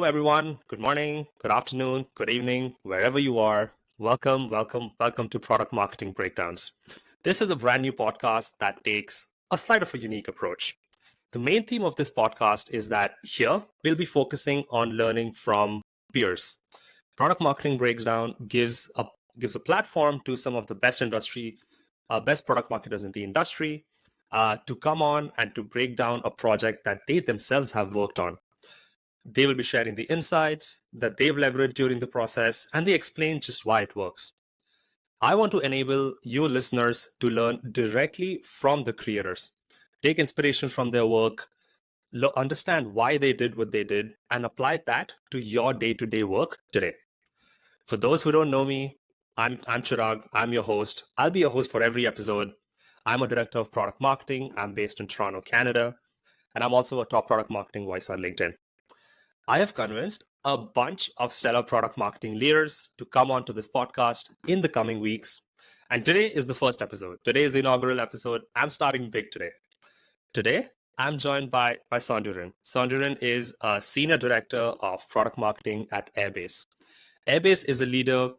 Hello, everyone. Good morning, good afternoon, good evening, wherever you are. Welcome, welcome, welcome to Product Marketing Breakdowns. This is a brand new podcast that takes a slight of a unique approach. The main theme of this podcast is that here we'll be focusing on learning from peers. Product Marketing Breakdown gives a platform to some of the best product marketers in the industry to come on and to break down a project that they themselves have worked on. They will be sharing the insights that they've leveraged during the process, and they explain just why it works. I want to enable you listeners to learn directly from the creators, take inspiration from their work, understand why they did what they did, and apply that to your day-to-day work today. For those who don't know me, I'm Chirag. I'm your host. I'll be your host for every episode. I'm a director of product marketing. I'm based in Toronto, Canada, and I'm also a top product marketing voice on LinkedIn. I have convinced a bunch of stellar product marketing leaders to come onto this podcast in the coming weeks. And today is the first episode. Today is the inaugural episode. I'm starting big today. Today, I'm joined by Sonduren. Sonduren is a senior director of product marketing at Airbase. Airbase is a leader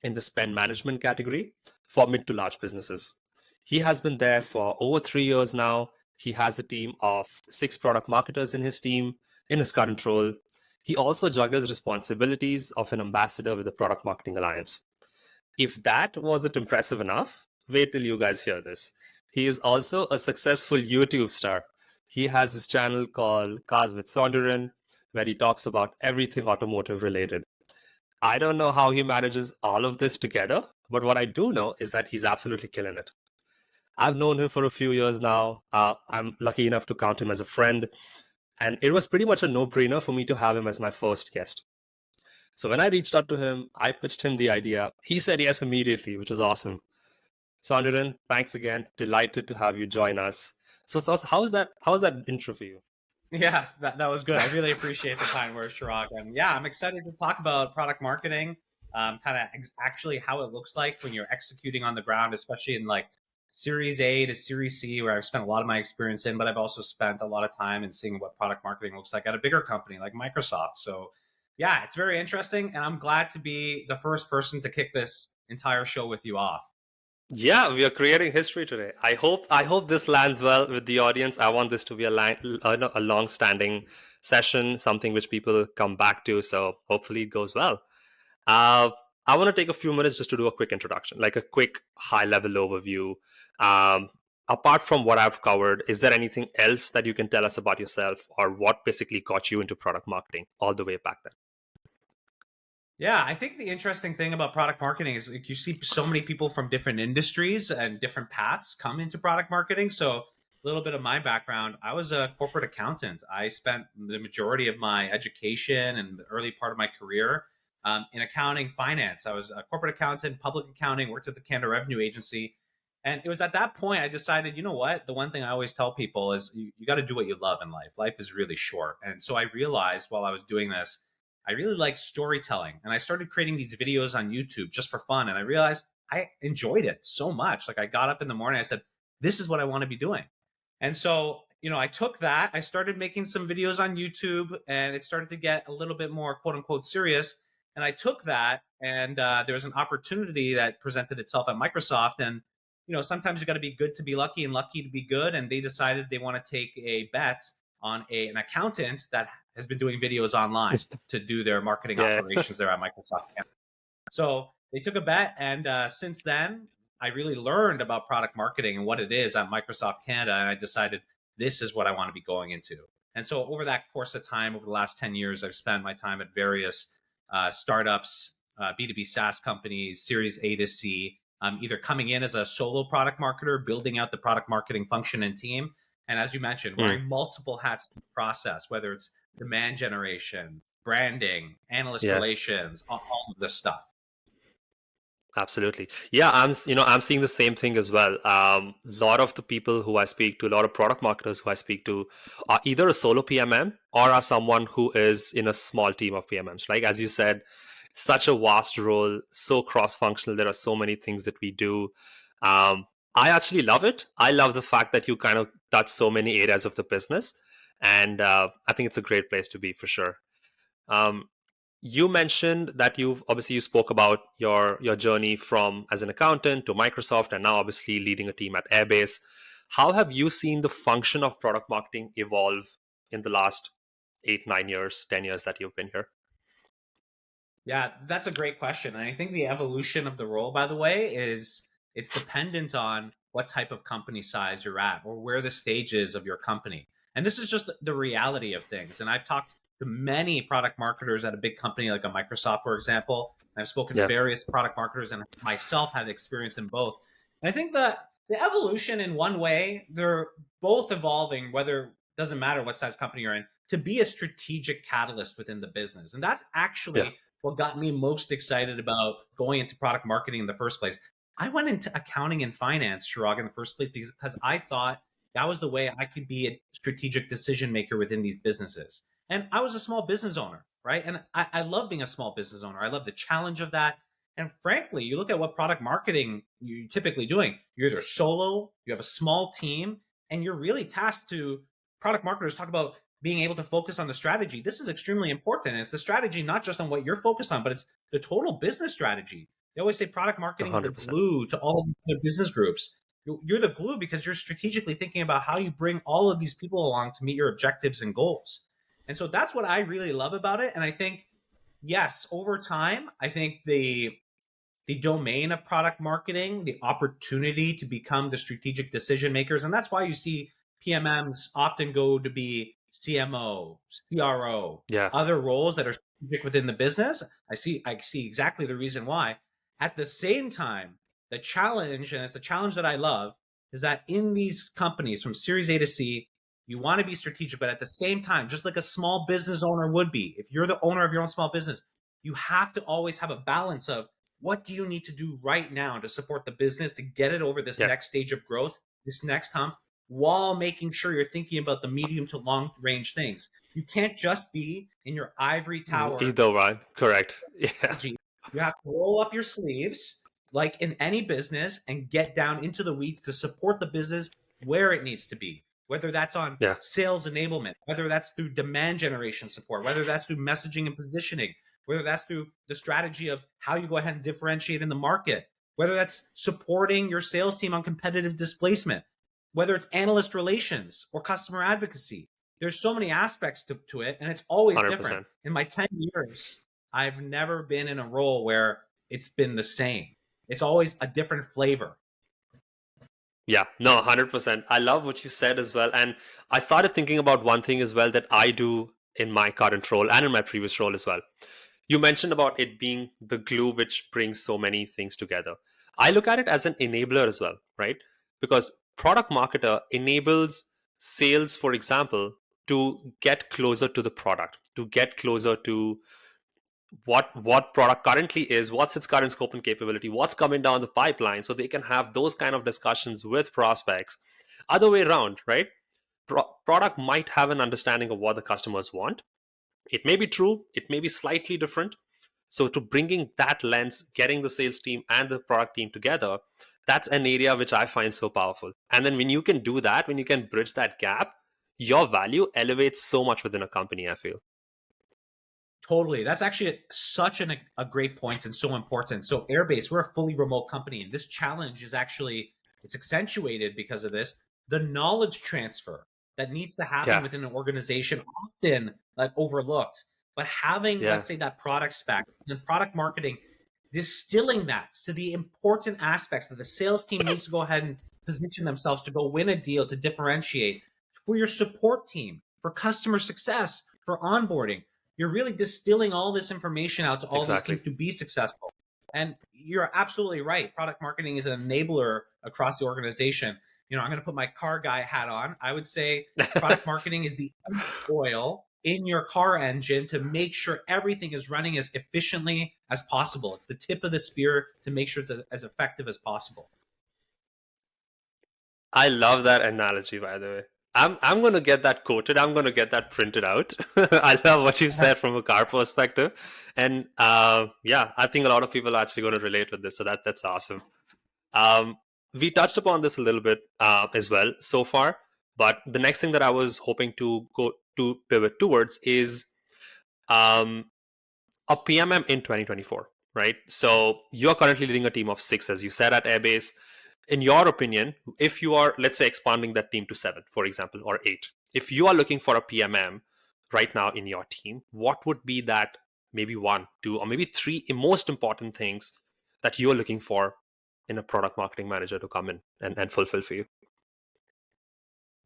in the spend management category for mid to large businesses. He has been there for over 3 years now. He has a team of 6 product marketers in his team in his current role. He also juggles responsibilities of an ambassador with the Product Marketing Alliance. If that wasn't impressive enough, wait till you guys hear this. He is also a successful YouTube star. He has his channel called Cars with Sonduren, where he talks about everything automotive related. I don't know how he manages all of this together, but what I do know is that he's absolutely killing it. I've known him for a few years now. I'm lucky enough to count him as a friend. And it was pretty much a no-brainer for me to have him as my first guest. So when I reached out to him, I pitched him the idea. He said yes immediately, which was awesome. Sonduren, thanks again. Delighted to have you join us. So how's that intro for you? Yeah, that was good. I really appreciate the kind words, Chirag. And yeah, I'm excited to talk about product marketing, kind of actually how it looks like when you're executing on the ground, especially in like Series A to Series C, where I've spent a lot of my experience in, but I've also spent a lot of time in seeing what product marketing looks like at a bigger company like Microsoft. So yeah, it's very interesting. And I'm glad to be the first person to kick this entire show with you off. Yeah, we are creating history today. I hope this lands well with the audience. I want this to be a long-standing session, something which people come back to. So hopefully it goes well. Uh, I want to take a few minutes just to do a quick introduction, like a quick high-level overview. Um, Apart from what I've covered, is there anything else that you can tell us about yourself, or what basically got you into product marketing all the way back then? Yeah, I think the interesting thing about product marketing is like you see so many people from different industries and different paths come into product marketing. So a little bit of my background, I was a corporate accountant. I spent the majority of my education and the early part of my career in accounting, finance. I was a corporate accountant, public accounting, worked at the Canada Revenue Agency. And it was at that point I decided, you know what? The one thing I always tell people is you got to do what you love in life. Life is really short. And so I realized while I was doing this, I really like storytelling. And I started creating these videos on YouTube just for fun. And I realized I enjoyed it so much. Like I got up in the morning, I said, this is what I want to be doing. And so, I took that, I started making some videos on YouTube and it started to get a little bit more quote unquote serious. And I took that and there was an opportunity that presented itself at Microsoft. And, sometimes you got to be good to be lucky and lucky to be good. And they decided they want to take a bet on an accountant that has been doing videos online to do their marketing Yeah. operations there at Microsoft Canada. So they took a bet, and since then, I really learned about product marketing and what it is at Microsoft Canada, and I decided this is what I want to be going into. And so over that course of time, over the last 10 years, I've spent my time at various startups, B2B SaaS companies, Series A to C, either coming in as a solo product marketer, building out the product marketing function and team, and as you mentioned, Hmm. wearing multiple hats in the process, whether it's demand generation, branding, analyst Yeah. relations, all of this stuff. Absolutely. Yeah, I'm seeing the same thing as well. A lot of the people who I speak to, a lot of product marketers who I speak to are either a solo PMM or are someone who is in a small team of PMMs. Like, as you said, such a vast role, so cross-functional. There are so many things that we do. Um, I actually love it. I love the fact that you kind of touch so many areas of the business. And I think it's a great place to be for sure. Um, you mentioned that you spoke about your journey from as an accountant to Microsoft, and now obviously leading a team at Airbase. How have you seen the function of product marketing evolve in the last 8, 9 years, 10 years that you've been here? Yeah, that's a great question. And I think the evolution of the role, by the way, is it's dependent on what type of company size you're at or where the stage is of your company. And this is just the reality of things. And I've talked to many product marketers at a big company like a Microsoft, for example. And I've spoken to Yeah, various product marketers and myself had experience in both. And I think that the evolution in one way, they're both evolving, whether doesn't matter what size company you're in, to be a strategic catalyst within the business. And that's yeah, actually what got me most excited about going into product marketing in the first place. I went into accounting and finance, Chirag, in the first place because I thought that was the way I could be a strategic decision maker within these businesses. And I was a small business owner, right? And I love being a small business owner. I love the challenge of that. And frankly, you look at what product marketing you're typically doing. You're either solo, you have a small team, and you're really tasked to product marketers talk about being able to focus on the strategy. This is extremely important. It's the strategy, not just on what you're focused on, but it's the total business strategy. They always say product marketing is the 100%. glue to all of these other business groups. You're the glue because you're strategically thinking about how you bring all of these people along to meet your objectives and goals. And so that's what I really love about it. And I think, yes, over time, I think the domain of product marketing, the opportunity to become the strategic decision makers. And that's why you see PMMs often go to be CMO, CRO, Yeah, other roles that are strategic within the business. I see exactly the reason why. At the same time, the challenge, and it's a challenge that I love, is that in these companies from Series A to C, you want to be strategic, but at the same time, just like a small business owner would be, if you're the owner of your own small business, you have to always have a balance of what do you need to do right now to support the business to get it over this yeah. next stage of growth, this next hump, while making sure you're thinking about the medium to long range things. You can't just be in your ivory tower Either one, correct. Yeah, strategy. You have to roll up your sleeves like in any business and get down into the weeds to support the business where it needs to be, whether that's on yeah, sales enablement, whether that's through demand generation support, whether that's through messaging and positioning, whether that's through the strategy of how you go ahead and differentiate in the market, whether that's supporting your sales team on competitive displacement, whether it's analyst relations or customer advocacy. There's so many aspects to it, and it's always different. 100%. In my 10 years, I've never been in a role where it's been the same. It's always a different flavor. Yeah, no, 100%. I love what you said as well. And I started thinking about one thing as well that I do in my current role and in my previous role as well. You mentioned about it being the glue which brings so many things together. I look at it as an enabler as well, right? Because product marketer enables sales, for example, to get closer to the product, to get closer to what product currently is, what's its current scope and capability, what's coming down the pipeline, so they can have those kind of discussions with prospects. Other way around, right? Product might have an understanding of what the customers want. It may be true, it may be slightly different. So to bringing that lens, getting the sales team and the product team together, that's an area which I find so powerful. And then when you can do that, when you can bridge that gap, your value elevates so much within a company, I feel. Totally. That's actually such a great point and so important. So Airbase, we're a fully remote company, and this challenge is actually it's accentuated because of this. The knowledge transfer that needs to happen Yeah, within an organization often like overlooked. But having, yeah, let's say, that product spec, the product marketing, distilling that to the important aspects that the sales team needs to go ahead and position themselves to go win a deal to differentiate for your support team, for customer success, for onboarding. You're really distilling all this information out to all these exactly. teams to be successful. And you're absolutely right. Product marketing is an enabler across the organization. I'm going to put my car guy hat on. I would say product marketing is the oil in your car engine to make sure everything is running as efficiently as possible. It's the tip of the spear to make sure it's as effective as possible. I love that analogy, by the way. I'm gonna get that quoted. I'm gonna get that printed out. I love what you said from a car perspective, and yeah, I think a lot of people are actually going to relate with this. So that's awesome. Um, we touched upon this a little bit as well so far, but the next thing that I was hoping to go to pivot towards is a PMM in 2024, right? So you're currently leading a team of 6, as you said, at Airbase. In your opinion, if you are, let's say, expanding that team to 7, for example, or 8, if you are looking for a PMM right now in your team, what would be that maybe 1, 2, or maybe 3 most important things that you're looking for in a product marketing manager to come in and fulfill for you?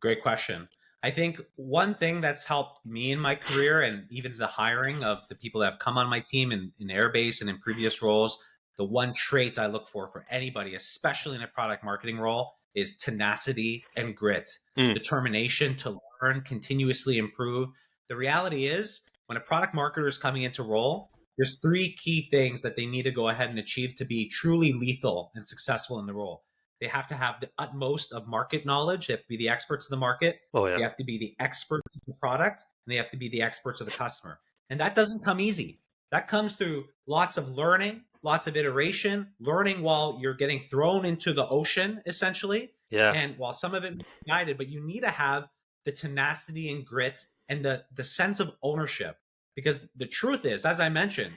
Great question. I think one thing that's helped me in my career and even the hiring of the people that have come on my team in Airbase and in previous roles, the one trait I look for anybody, especially in a product marketing role, is tenacity and grit, Mm. determination to learn, continuously improve. The reality is, when a product marketer is coming into role, there's 3 key things that they need to go ahead and achieve to be truly lethal and successful in the role. They have to have the utmost of market knowledge. They have to be the experts of the market. Oh, yeah. They have to be the experts of the product, and they have to be the experts of the customer. And that doesn't come easy. That comes through lots of learning, lots of iteration, learning while you're getting thrown into the ocean, essentially. Yeah. And while some of it is guided, but you need to have the tenacity and grit and the sense of ownership. Because the truth is, as I mentioned,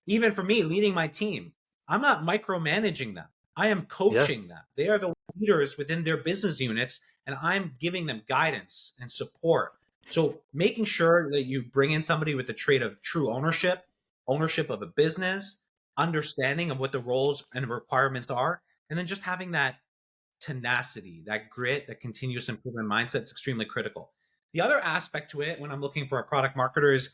even for me leading my team, I'm not micromanaging them. I am Yeah. coaching them. They are the leaders within their business units, and I'm giving them guidance and support. So making sure that you bring in somebody with the trait of true ownership, ownership of a business, understanding of what the roles and requirements are, and then just having that tenacity, that grit, that continuous improvement mindset is extremely critical. The other aspect to it when I'm looking for a product marketer is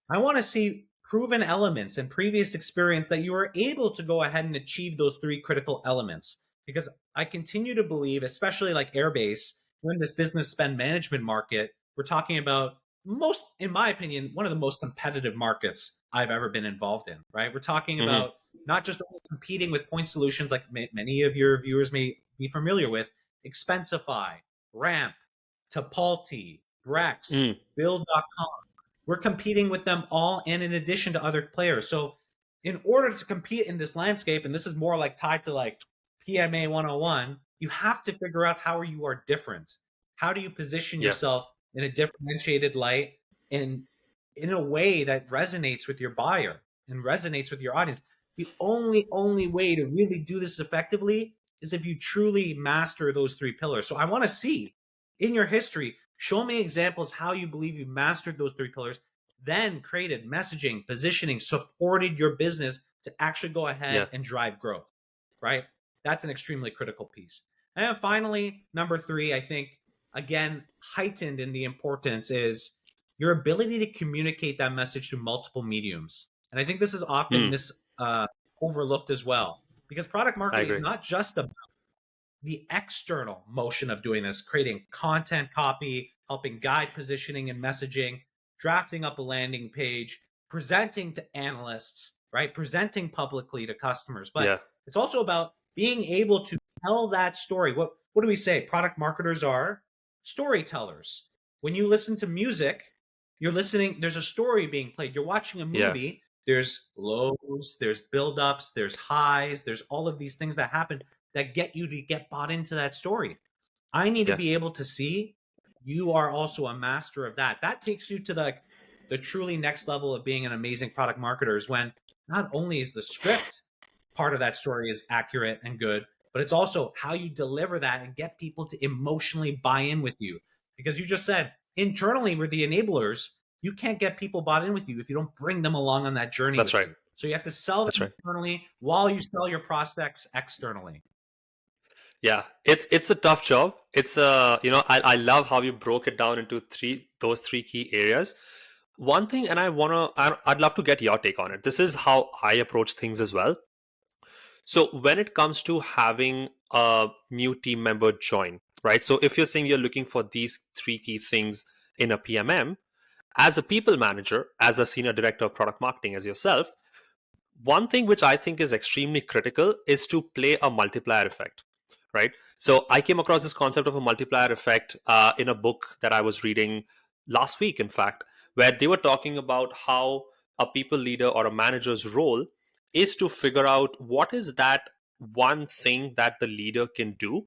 I want to see proven elements and previous experience that you are able to go ahead and achieve those 3 critical elements. Because I continue to believe, especially like Airbase, we're in this business spend management market. We're talking about most, in my opinion, one of the most competitive markets I've ever been involved in, right? We're talking Hmm. about not just only competing with point solutions like many of your viewers may be familiar with, Expensify, Ramp, Tapalti, Brex, Mm. Build.com. We're competing with them all and in addition to other players. So in order to compete in this landscape, and this is more like tied to like PMA 101, you have to figure out how you are different. How do you position Yeah. yourself in a differentiated light and in a way that resonates with your buyer and resonates with your audience? The only way to really do this effectively is if you truly master those 3 pillars. So I want to see in your history, show me examples how you believe you mastered those 3 pillars, then created messaging, positioning, supported your business to actually go Yeah. ahead and drive growth, right? That's an extremely critical piece. And then finally, number 3, I think, again, heightened in the importance is your ability to communicate that message through multiple mediums. And I think this is often Mm. overlooked as well, because product I marketing is agree. not just about the external motion of doing this, creating content copy, helping guide positioning and messaging, drafting up a landing page, presenting to analysts, right? Presenting publicly to customers. But Yeah. it's also about being able to tell that story. What do we say? Product marketers are storytellers. When you listen to music, you're listening, there's a story being played. You're watching a Yeah. movie, there's lows, there's buildups, there's highs, there's all of these things that happen that get you to get bought into that story. I need to Yeah. be able to see you are also a master of that. That takes you to the truly next level of being an amazing product marketer is when not only is the script part of that story is accurate and good, but it's also how you deliver that and get people to emotionally buy in with you. Because you just said internally we're the enablers. You can't get people bought in with you if you don't bring them along on that journey That's with right. you. So you have to sell That's them right. internally while you sell your prospects externally. Yeah, it's a tough job. It's a, I love how you broke it down into those 3 key areas. One thing, and I'd love to get your take on it. This is how I approach things as well. So when it comes to having a new team member join, right? So if you're saying you're looking for these 3 key things in a PMM, as a people manager, as a senior director of product marketing, as yourself, one thing which I think is extremely critical is to play a multiplier effect, right? So I came across this concept of a multiplier effect in a book that I was reading last week, in fact, where they were talking about how a people leader or a manager's role is to figure out what is that one thing that the leader can do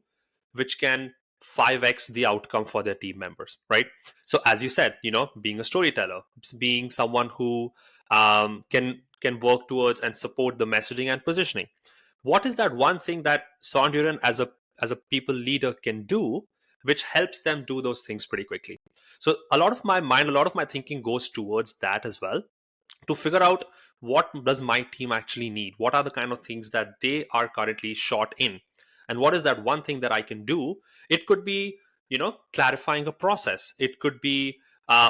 which can 5x the outcome for their team members, right? So as you said, being a storyteller, being someone who can work towards and support the messaging and positioning. What is that one thing that Sonduren as a people leader can do, which helps them do those things pretty quickly? So a lot of my thinking goes towards that as well, to figure out what does my team actually need, what are the kind of things that they are currently short in, and what is that one thing that I can do. It could be clarifying a process, it could be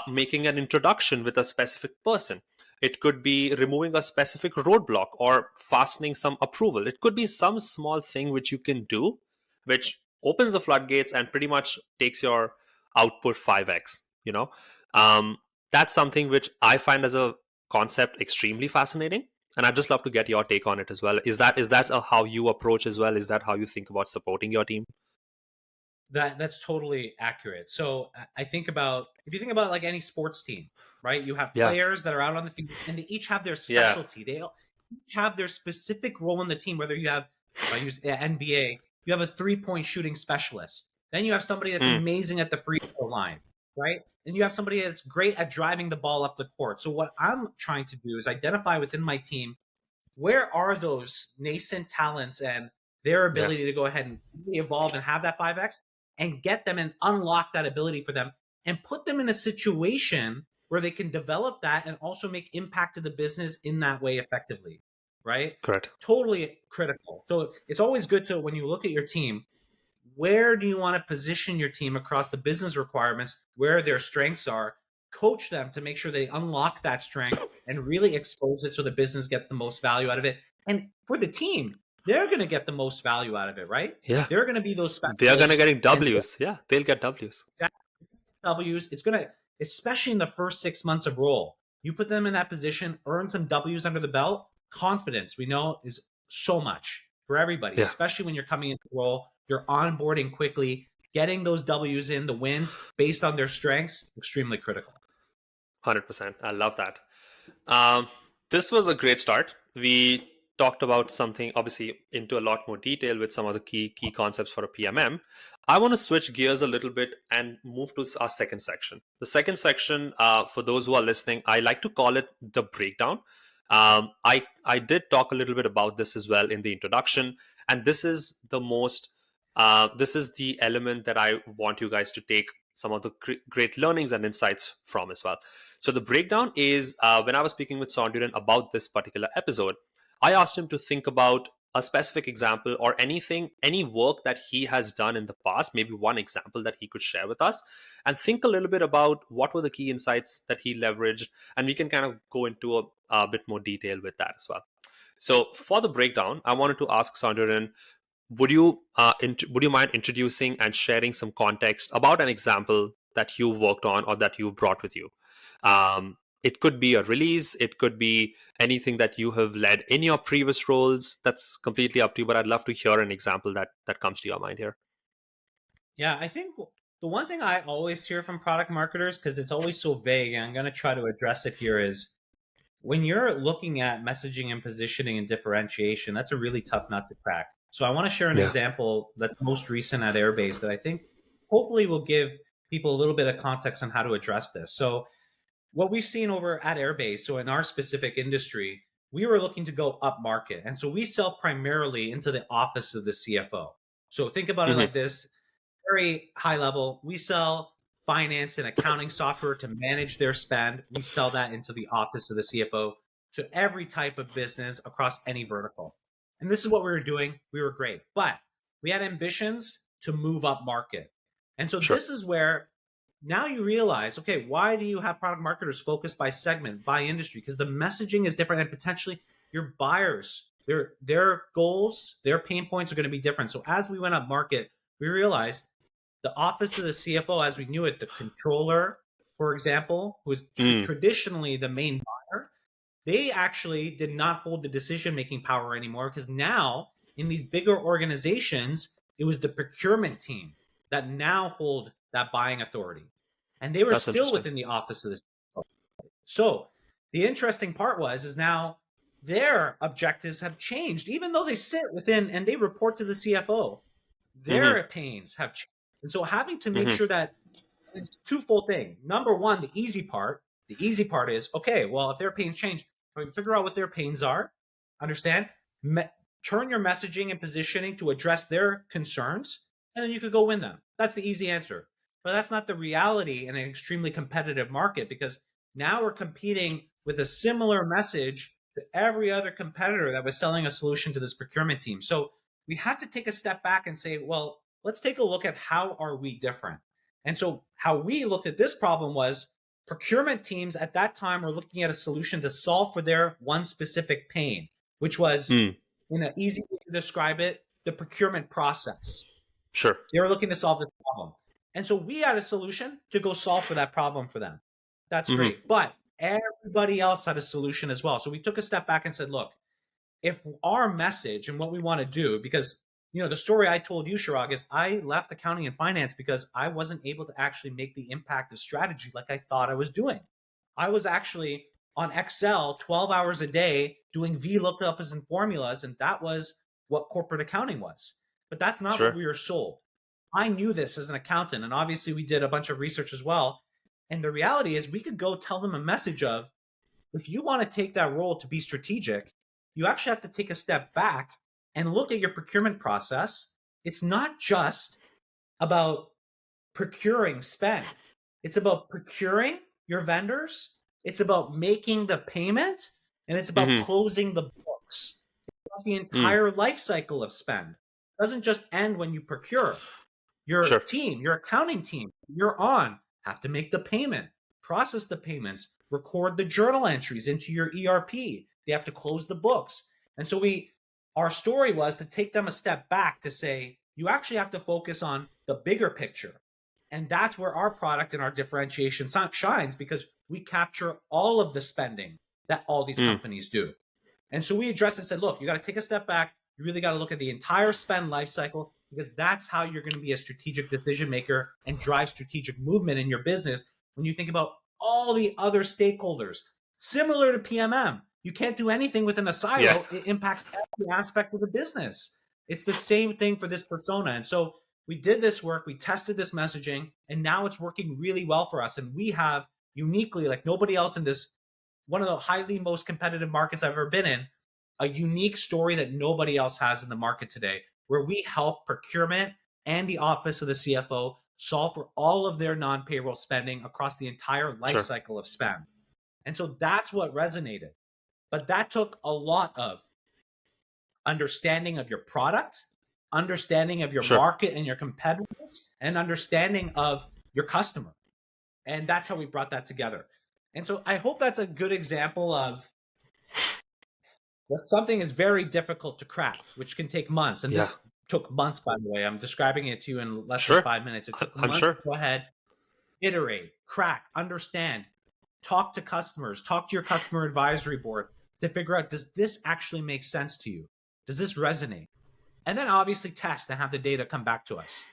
making an introduction with a specific person, it could be removing a specific roadblock or fastening some approval, it could be some small thing which you can do, which opens the floodgates and pretty much takes your output 5x. um, that's something which I find as a concept extremely fascinating, and I'd just love to get your take on it as well. Is that how you approach as well? Is that how you think about supporting your team? That's totally accurate. So I think about, if you think about like any sports team, right? You have Yeah. players that are out on the field and they each have their Yeah. specialty. They each have their specific role in the team. Whether you have, if I use NBA, you have a 3-point shooting specialist. Then you have somebody that's Mm, amazing at the free throw line, right? And you have somebody that's great at driving the ball up the court. So what I'm trying to do is identify within my team, where are those nascent talents and their yeah. ability to go ahead and really evolve and have that 5x, and get them and unlock that ability for them and put them in a situation where they can develop that and also make impact to the business in that way effectively, right? Correct. Totally critical. So it's always good to, when you look at your team, where do you want to position your team across the business requirements, where their strengths are, coach them to make sure they unlock that strength and really expose it so the business gets the most value out of it. And for the team, they're going to get the most value out of it, right? Yeah. They're going to be those They're gonna specialists getting and W's. Yeah, they'll get W's. W's. It's going to, especially in the first 6 months of role, you put them in that position, earn some W's under the belt. Confidence, we know, is so much for everybody, Yeah. especially when you're coming into the role. You're onboarding quickly, getting those W's in, the wins based on their strengths, extremely critical. 100%. I love that. Um, this was a great start. We talked about something obviously into a lot more detail with some of the key concepts for a PMM. I want to switch gears a little bit and move to our second section. The second section, for those who are listening, I like to call it the breakdown. I did talk a little bit about this as well in the introduction, and this is the element that I want you guys to take some of the great learnings and insights from as well. So the breakdown is, when I was speaking with Sonduren about this particular episode, I asked him to think about a specific example or anything, any work that he has done in the past, maybe one example that he could share with us, and think a little bit about what were the key insights that he leveraged, and we can kind of go into a bit more detail with that as well. So for the breakdown, I wanted to ask Sonduren, would you mind introducing and sharing some context about an example that you worked on or that you brought with you? It could be a release, it could be anything that you have led in your previous roles. That's completely up to you, but I'd love to hear an example that comes to your mind here. Yeah, I think the one thing I always hear from product marketers, because it's always so vague, and I'm going to try to address it here, is when you're looking at messaging and positioning and differentiation, that's a really tough nut to crack. So I want to share an Yeah. example that's most recent at Airbase that I think hopefully will give people a little bit of context on how to address this. So what we've seen over at Airbase, so in our specific industry, we were looking to go up market. And so we sell primarily into the office of the CFO. So think about it Hmm. like this, very high level. We sell finance and accounting software to manage their spend. We sell that into the office of the CFO to every type of business across any vertical. And this is what we were doing. We were great, but we had ambitions to move up market. And so Sure. this is where now you realize, okay, why do you have product marketers focused by segment, by industry? Because the messaging is different and potentially your buyers, their goals, their pain points are going to be different. So as we went up market, we realized the office of the CFO, as we knew it, the controller, for example, who was Mm, traditionally the main buyer, they actually did not hold the decision making power anymore, because now in these bigger organizations, it was the procurement team that now hold that buying authority. And they were that's still interesting. within the office of the CFO. So the interesting part is now their objectives have changed, even though they sit within and they report to the CFO. Hmm. Their pains have changed. And so having to make Mm-hmm. sure that it's a twofold thing. Number one, the easy part. The easy part is, okay, well, if their pains change, figure out what their pains are, understand, turn your messaging and positioning to address their concerns, and then you could go win them. That's the easy answer. But that's not the reality in an extremely competitive market, because now we're competing with a similar message to every other competitor that was selling a solution to this procurement team. So we had to take a step back and say, well, let's take a look at how are we different. And so how we looked at this problem was procurement teams at that time were looking at a solution to solve for their one specific pain, which was, Mm. in an easy way to describe it, the procurement process. Sure. They were looking to solve this problem. And so we had a solution to go solve for that problem for them. That's Mm-hmm. great. But everybody else had a solution as well. So we took a step back and said, look, if our message and what we want to do, because the story I told you, Shirag, is I left accounting and finance because I wasn't able to actually make the impact of strategy like I thought I was doing. I was actually on Excel 12 hours a day doing VLOOKUPs and formulas, and that was what corporate accounting was. But that's not what Sure. we were sold. I knew this as an accountant, and obviously we did a bunch of research as well. And the reality is we could go tell them a message of, if you want to take that role to be strategic, you actually have to take a step back and look at your procurement process. It's not just about procuring spend. It's about procuring your vendors. It's about making the payment, and it's about Mm-hmm. closing the books. It's about the Mm. entire life cycle of spend. It doesn't just end when you procure. Your Sure. team, your accounting team, you're on, have to make the payment, process the payments, record the journal entries into your ERP. They have to close the books. And so our story was to take them a step back to say, you actually have to focus on the bigger picture. And that's where our product and our differentiation shines, because we capture all of the spending that all these Mm. companies do. And so we addressed and said, look, you got to take a step back. You really got to look at the entire spend life cycle, because that's how you're going to be a strategic decision maker and drive strategic movement in your business when you think about all the other stakeholders. Similar to PMM, you can't do anything within a Yeah. silo. It impacts every aspect of the business. It's the same thing for this persona. And so we did this work, we tested this messaging, and now it's working really well for us. And we have uniquely, like nobody else in this, one of the highly most competitive markets I've ever been in, a unique story that nobody else has in the market today, where we help procurement and the office of the CFO solve for all of their non-payroll spending across the entire life Sure. cycle of spend. And so that's what resonated. But that took a lot of understanding of your product, understanding of your Sure. market and your competitors, and understanding of your customer. And that's how we brought that together. And so I hope that's a good example of what something is very difficult to crack, which can take months. And Yeah. this took months, by the way. I'm describing it to you in less than Sure. 5 minutes. It took I'm months sure. to go ahead, iterate, crack, understand, talk to customers, talk to your customer advisory board to figure out, does this actually make sense to you? Does this resonate? And then obviously test and have the data come back to us.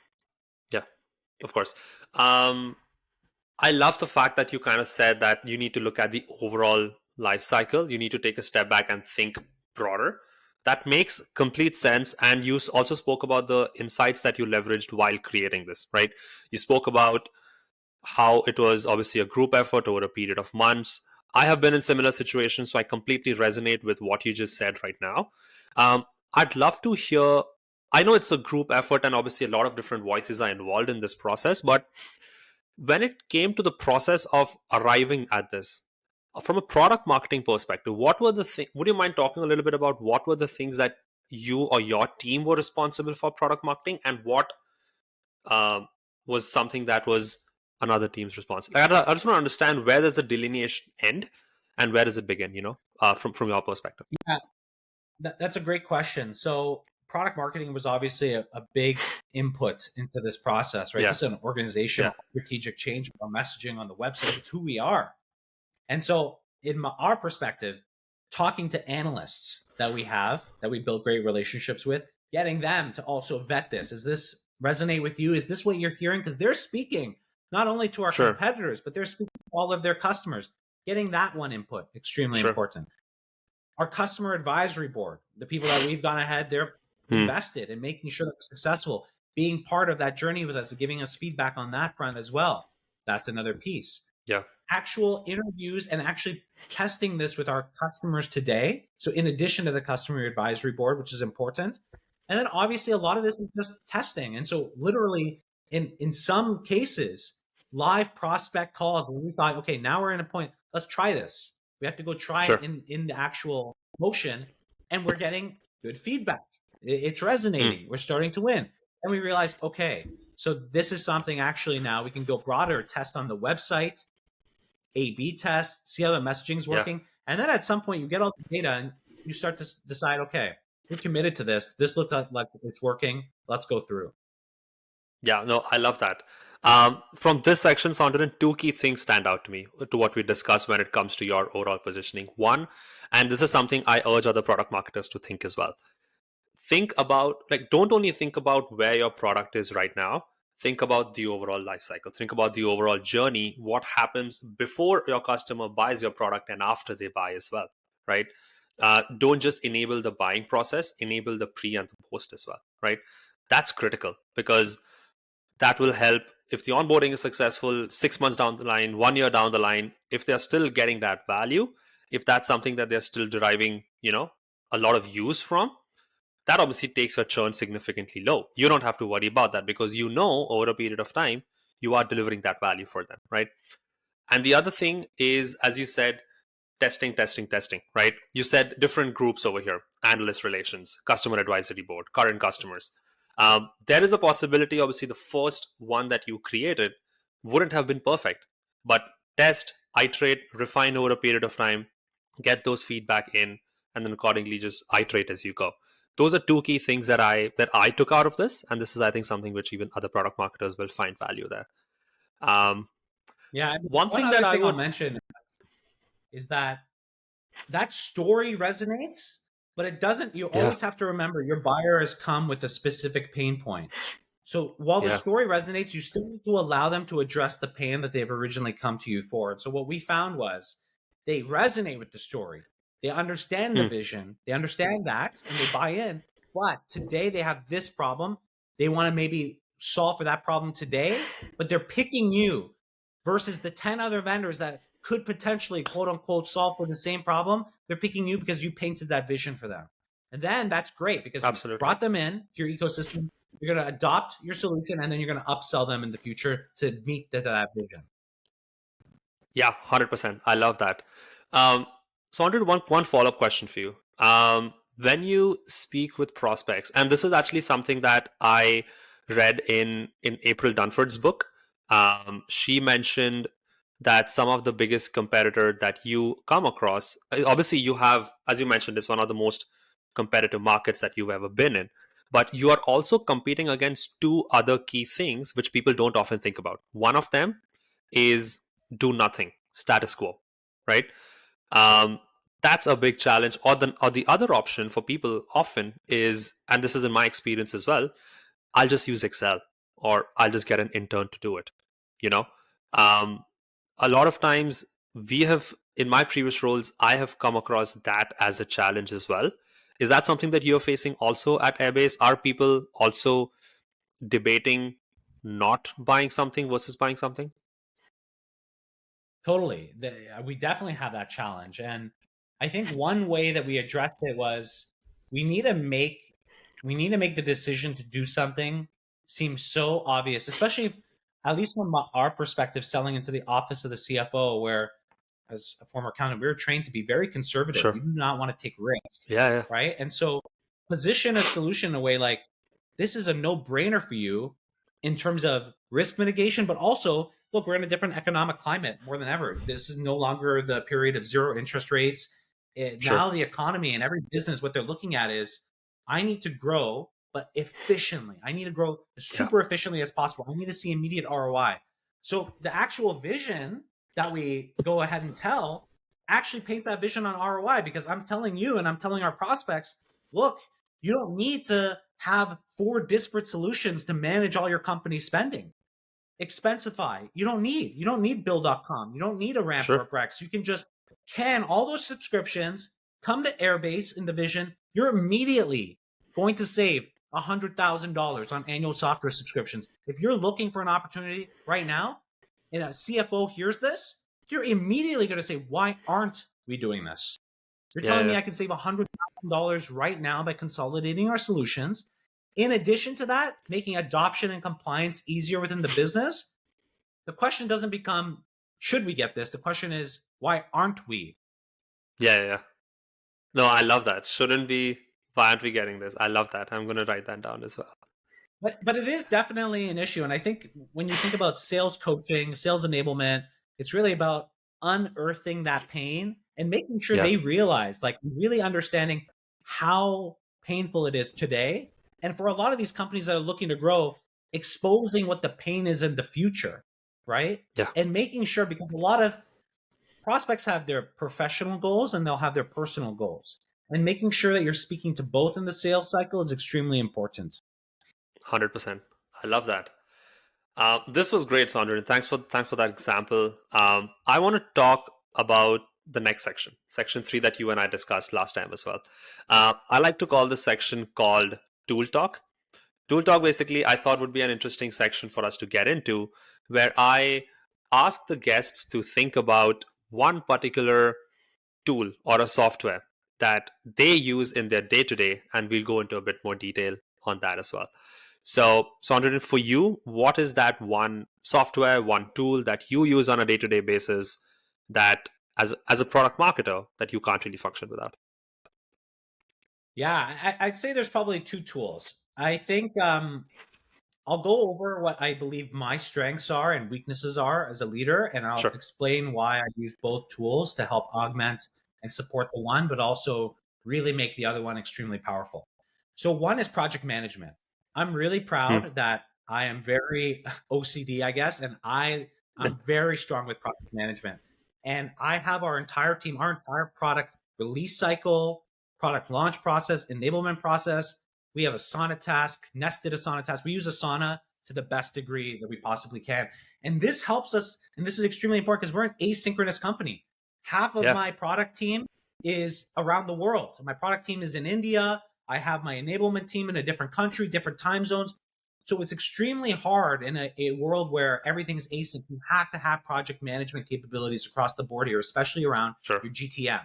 Yeah. Of course. Um, I love the fact that you kind of said that you need to look at the overall life cycle. You need to take a step back and think broader. That makes complete sense. And you also spoke about the insights that you leveraged while creating this, right? You spoke about how it was obviously a group effort over a period of months. I have been in similar situations, so I completely resonate with what you just said right now. I'd love to hear. I know it's a group effort, and obviously a lot of different voices are involved in this process, but when it came to the process of arriving at this from a product marketing perspective, what were the things? Would you mind talking a little bit about what were the things that you or your team were responsible for product marketing, and what um, was something that was another team's response? I just want to understand, where does the delineation end and where does it begin, from your perspective? Yeah, that's a great question. So product marketing was obviously a big input into this process, right? Yeah. This is an organizational Yeah. strategic change of our messaging on the website. It's who we are. And so, in our perspective, talking to analysts that we build great relationships with, getting them to also vet this. Does this resonate with you? Is this what you're hearing? Because they're speaking not only to our Sure. competitors, but they're speaking to all of their customers. Getting that one input, extremely Sure. important. Our customer advisory board, the people that we've gone ahead, they're Hmm. invested in making sure that we're successful. being part of that journey with us, giving us feedback on that front as well. That's another piece. Yeah. Actual interviews and actually testing this with our customers today. So in addition to the customer advisory board, which is important. And then obviously a lot of this is just testing. And so literally in some cases, live prospect calls where we thought, okay, now we're in a point, let's try this. We have to go try it Sure. in the actual motion, and we're getting good feedback. It's Mm. resonating. We're starting to win. And we realized, okay, so this is something actually now we can go broader, test on the website, A/B test, see how the messaging's Yeah. working, and then at some point you get all the data and you start to decide, okay, we're committed to this. This looks like it's working. Let's go through. Yeah, no, I love that. From this section, Sonduren, two key things stand out to me to what we discussed when it comes to your overall positioning. One, and this is something I urge other product marketers to think as well. Think about, like, don't only think about where your product is right now. Think about the overall life cycle. Think about the overall journey. What happens before your customer buys your product and after they buy as well, right? Don't just enable the buying process, enable the pre and the post as well, right? That's critical because that will help if the onboarding is successful 6 months down the line, 1 year down the line. If they're still getting that value, if that's something that they're still deriving, a lot of use from, that obviously takes your churn significantly low. You don't have to worry about that because over a period of time you are delivering that value for them, right? And the other thing is, as you said, testing, right? You said different groups over here: analyst relations, customer advisory board, current customers. There is a possibility, obviously, the first one that you created wouldn't have been perfect, but test, iterate, refine over a period of time, get those feedback in, and then accordingly just iterate as you go. Those are two key things that I took out of this, and this is, I think, something which even other product marketers will find value there. Um, Yeah. I mean, one one thing that other I thing I'll would, mention is that that story resonates, but it doesn't. You yeah, always have to remember your buyer has come with a specific pain point. So while the yeah, story resonates, you still need to allow them to address the pain that they've originally come to you for. And so what we found was they resonate with the story. They understand the mm, vision. They understand that and they buy in. But today they have this problem. They want to maybe solve for that problem today, but they're picking you versus the 10 other vendors that could potentially quote unquote solve for the same problem. They're picking you because you painted that vision for them. And then that's great because you absolutely. brought them in to your ecosystem. You're going to adopt your solution and then you're going to upsell them in the future to meet that vision. Yeah, 100%. I love that. So I wanted one follow up question for you. When you speak with prospects, and this is actually something that I read in April Dunford's book. She mentioned that some of the biggest competitor that you come across, obviously you have, as you mentioned, it's one of the most competitive markets that you've ever been in. But you are also competing against two other key things which people don't often think about. One of them is do nothing, status quo, right? um, that's a big challenge. Or the other option for people often is, and this is in my experience as well, I'll just use Excel, or I'll just get an intern to do it, you know um, a lot of times, we have in my previous roles, I have come across that as a challenge as well. Is that something that you're facing also at Airbase? Are people also debating not buying something versus buying something? Totally. We definitely have that challenge. And I think one way that we addressed it was we need to make we need to make the decision to do something seem so obvious, especially if, at least from our perspective, selling into the office of the CFO, where as a former accountant, we were trained to be very conservative. Sure. We do not want to take risks, Yeah, yeah. right? And so position a solution in a way like this is a no-brainer for you in terms of risk mitigation, but also look, we're in a different economic climate more than ever. This is no longer the period of zero interest rates. Sure. Now the economy and every business, what they're looking at is, I need to grow, but efficiently. I need to grow as Yeah. super efficiently as possible. I need to see immediate ROI. So the actual vision that we go ahead and tell actually paints that vision on ROI, because I'm telling you and I'm telling our prospects, look, you don't need to have four disparate solutions to manage all your company spending. Expensify. You don't need Bill.com. You don't need a ramp or Sure. a Brex. You can just can all those subscriptions, come to Airbase in the vision. You're immediately going to save $100,000 on annual software subscriptions. If you're looking for an opportunity right now and a CFO hears this, you're immediately going to say, why aren't we doing this? You're Yeah, telling me yeah, I can save $100,000 right now by consolidating our solutions. In addition to that, making adoption and compliance easier within the business. The question doesn't become, should we get this? The question is, why aren't we? yeah, yeah. No, I love that. Shouldn't we? Why aren't we getting this? I love that. I'm going to write that down as well. But it is definitely an issue. And I think when you think about sales coaching, sales enablement, it's really about unearthing that pain and making sure Yeah, they realize, like really understanding how painful it is today. And for a lot of these companies that are looking to grow, exposing what the pain is in the future, right? yeah, And making sure, because a lot of prospects have their professional goals and they'll have their personal goals. And making sure that you're speaking to both in the sales cycle is extremely important. 100%. I love that. This was great, Sondra. Thanks for that example. I want to talk about the next section, section 3 that you and I discussed last time as well. I like to call this section called Tool Talk. Tool Talk basically I thought would be an interesting section for us to get into, where I ask the guests to think about one particular tool or a software that they use in their day to day, and we'll go into a bit more detail on that as well. So, Sondra, for you, what is that one software, one tool that you use on a day to day basis that, as a product marketer, that you can't really function without? Yeah, I'd say there's probably two tools. I think I'll go over what I believe my strengths are and weaknesses are as a leader, and I'll Sure. explain why I use both tools to help augment and support the one, but also really make the other one extremely powerful. So, one is project management. I'm really Hmm. proud that I am very OCD, I guess, and I'm very strong with project management. And I have our entire product release cycle, product launch process, enablement process. We have Asana task, nested Asana task. We use Asana to the best degree that we possibly can. And this helps us, and this is extremely important because we're an asynchronous company. Half of Yeah. my product team is around the world. My product team is in India. I have my enablement team in a different country, different time zones. So it's extremely hard in a world where everything's async. You have to have project management capabilities across the board here, especially around Sure. your GTM.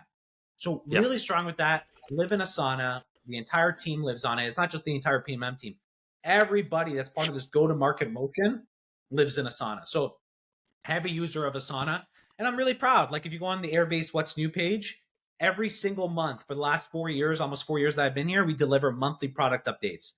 So Yeah. really strong with that. Live in Asana. The entire team lives on it. It's not just the entire PMM team. Everybody that's part of this go-to-market motion lives in Asana. So heavy user of Asana. And I'm really proud. Like if you go on the Airbase What's New page, every single month for the last 4 years, almost 4 years that I've been here, we deliver monthly product updates.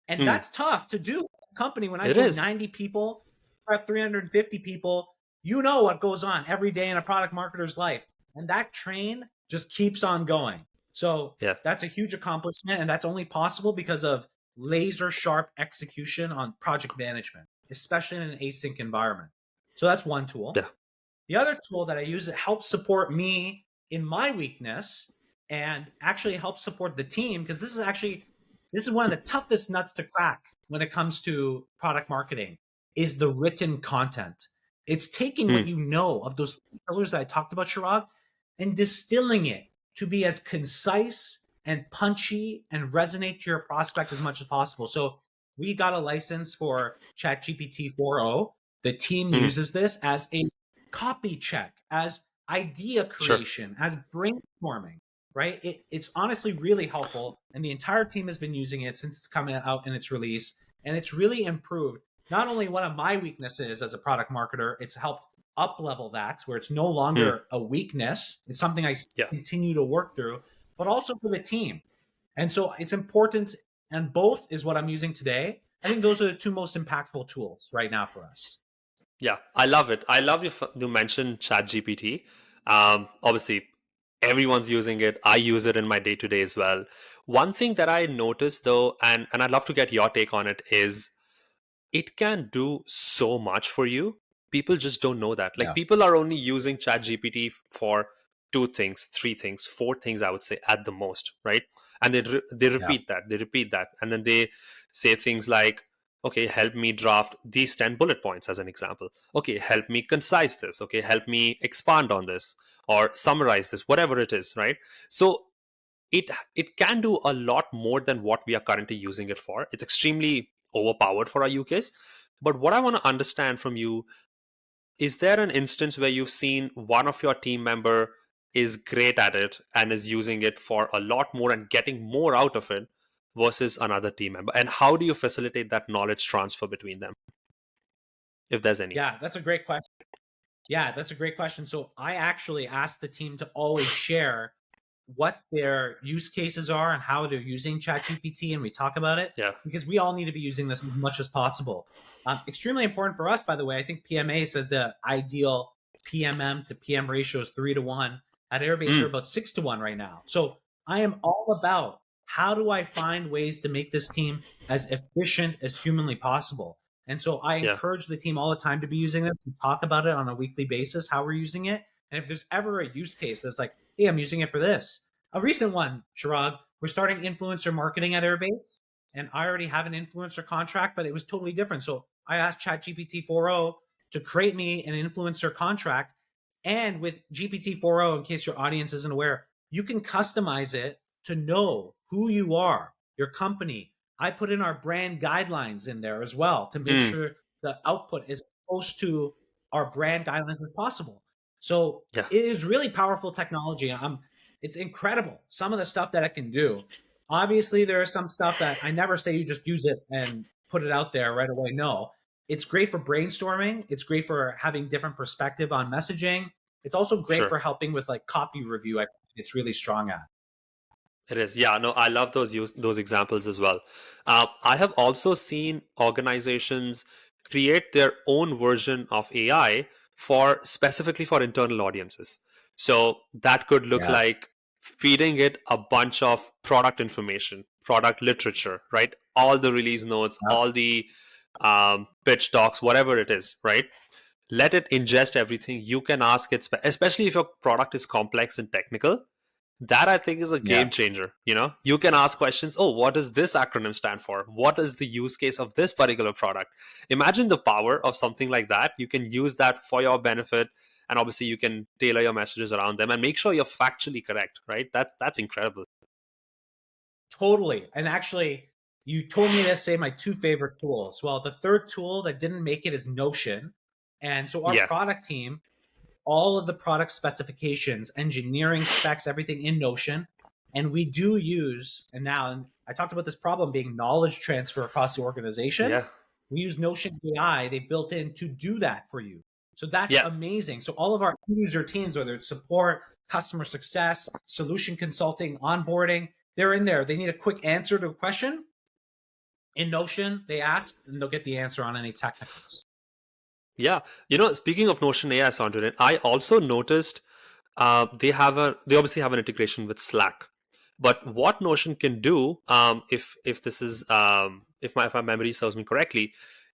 And Hmm. that's tough to do. Company, when I It told is. 90 people, or 350 people, you know what goes on every day in a product marketer's life. And that train just keeps on going. So Yeah. that's a huge accomplishment. And that's only possible because of laser sharp execution on project management, especially in an async environment. So that's one tool. Yeah. The other tool that I use that helps support me in my weakness and actually helps support the team, because this is one of the toughest nuts to crack when it comes to product marketing, is the written content. It's taking what Hmm. you know of those pillars that I talked about, Chirag, and distilling it to be as concise and punchy and resonate to your prospect as much as possible. So we got a license for ChatGPT 4.0. The team Hmm. uses this as a copy check, as idea Sure. creation, as brainstorming, right? It's honestly really helpful. And the entire team has been using it since it's coming out in its release. And it's really improved not only one of my weaknesses as a product marketer, it's helped up level that where it's no Hmm. longer a weakness. It's something I Yeah. continue to work through, but also for the team. And so it's important. And both is what I'm using today. I think those are the two most impactful tools right now for us. Yeah, I love it. I love you mentioned ChatGPT. Obviously, everyone's using it. I use it in my day to day as well. One thing that I noticed though, and I'd love to get your take on it, is it can do so much for you. People just don't know that. Like Yeah. people are only using ChatGPT for two things, three things, four things, I would say at the most, right? And they Yeah. repeat that, and then they say things like, "Okay, help me draft these 10 bullet points," as an example. "Okay, help me concise this. Okay, help me expand on this or summarize this," whatever it is, right? So it can do a lot more than what we are currently using it for. It's extremely overpowered for our use case. But what I want to understand from you, is there an instance where you've seen one of your team member is great at it and is using it for a lot more and getting more out of it versus another team member? And how do you facilitate that knowledge transfer between them, if there's any? Yeah, that's a great question. Yeah, that's a great question. So I actually asked the team to always share what their use cases are and how they're using ChatGPT, and we talk about it Yeah. because we all need to be using this as much as possible. Extremely important for us, by the way. I think PMA says the ideal PMM to PM ratio is 3-to-1. At Airbase, we're Mm, about 6-to-1 right now. So I am all about how do I find ways to make this team as efficient as humanly possible. And so I yeah. encourage the team all the time to be using this. We talk about it on a weekly basis, how we're using it. And if there's ever a use case that's like, hey, I'm using it for this. A recent one, Chirag, we're starting influencer marketing at Airbase. And I already have an influencer contract, but it was totally different. So I asked ChatGPT 4.0 to create me an influencer contract. And with GPT 4.0, in case your audience isn't aware, you can customize it to know who you are, your company. I put in our brand guidelines in there as well to make Mm, sure the output is close to our brand guidelines as possible. So yeah. it is really powerful technology. It's incredible some of the stuff that it can do. Obviously, there is some stuff that I never say you just use it and put it out there right away. No, it's great for brainstorming. It's great for having different perspective on messaging. It's also great Sure. for helping with like copy review. I think it's really strong at. It is. Yeah, no, I love those examples as well. I have also seen organizations create their own version of AI for specifically for internal audiences. So that could look Yeah. like feeding it a bunch of product information, product literature, right? All the release notes, Yeah. all the pitch docs, whatever it is, right? Let it ingest everything. You can ask it, especially if your product is complex and technical, that I think is a Yeah. game changer. You can ask questions. Oh, what does this acronym stand for? What is the use case of this particular product? Imagine the power of something like that. You can use that for your benefit, and obviously you can tailor your messages around them and make sure you're factually correct, right? That's incredible. Totally. And actually, you told me to say my two favorite tools. Well, the third tool that didn't make it is Notion. And so our Yeah. product team, all of the product specifications, engineering specs, everything in Notion. And we do use, and now and I talked about this problem being knowledge transfer across the organization. Yeah. We use Notion AI, they built in to do that for you. So that's Yeah. amazing. So all of our user teams, whether it's support, customer success, solution consulting, onboarding, they're in there. They need a quick answer to a question. In Notion, they ask and they'll get the answer on any technicals. Yeah. Speaking of Notion AI, Sonduren, I also noticed they obviously have an integration with Slack. But what Notion can do, if this is if my memory serves me correctly,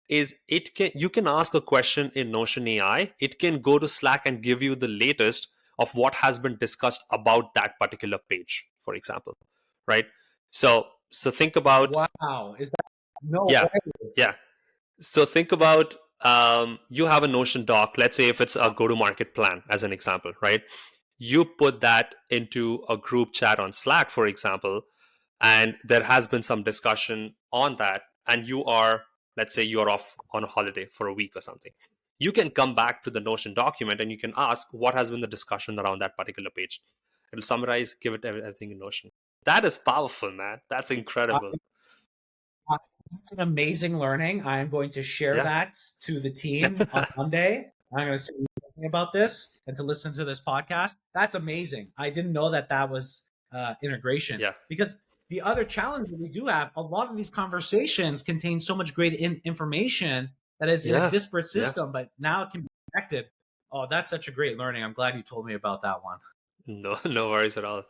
is you can ask a question in Notion AI. It can go to Slack and give you the latest of what has been discussed about that particular page, for example, right? So think about, Wow. Is that no yeah, way? yeah. So think about, you have a Notion doc. Let's say if it's a go-to-market plan, as an example, right? You put that into a group chat on Slack, for example, and there has been some discussion on that, and let's say you're off on a holiday for a week or something. You can come back to the Notion document and you can ask what has been the discussion around that particular page. It'll summarize, give it everything in Notion. That is powerful, man. That's incredible. That's an amazing learning. I am going to share Yeah. that to the team on Monday. I'm going to say something about this and to listen to this podcast. That's amazing. I didn't know that that was integration Yeah. because the other challenge that we do have, a lot of these conversations contain so much great information that is in a Yeah. disparate Yeah. system, but now it can be connected. Oh, that's such a great learning. I'm glad you told me about that one. No, no worries at all.